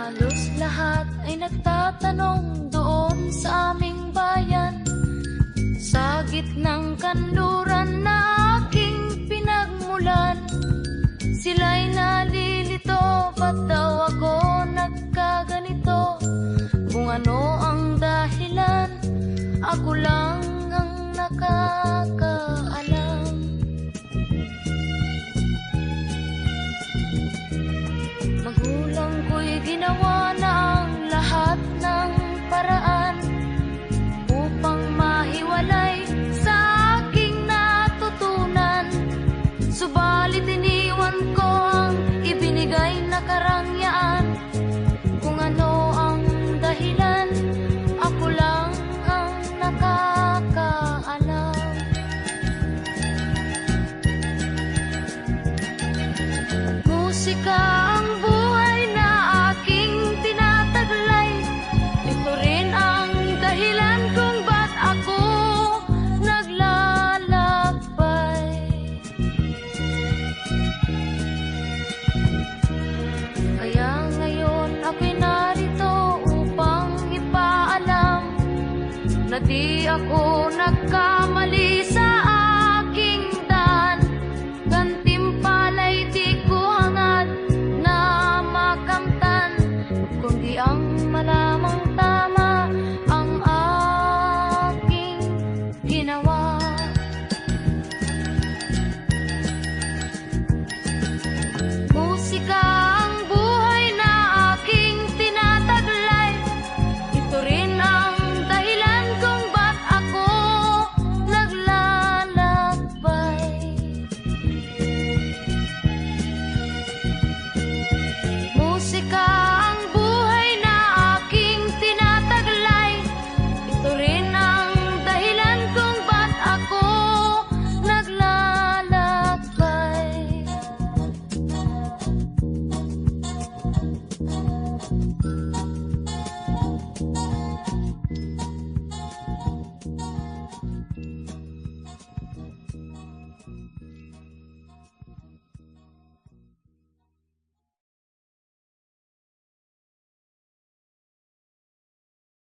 Halos lahat ay nagtatanong doon sa aming bayan, sa gitnang kanluran na aking pinagmulan. Sila'y nalilito, ba't daw ako nagkaganito? Kung ano ang dahilan, ako lang ang nakakaalam. Magulang ko'y ginawa na ang lahat ng paraan upang mahiwalay sa aking natutunan. Subalit iniwan ko ang ibinigay na karangyaan. Kung ano ang dahilan, ako lang ang nakakaalam. Musika ang buhay na aking tinataglay. Ito rin ang dahilan kung ba't ako naglalakbay. Kaya ngayon ako'y narito upang ipaalam na di ako nagkamali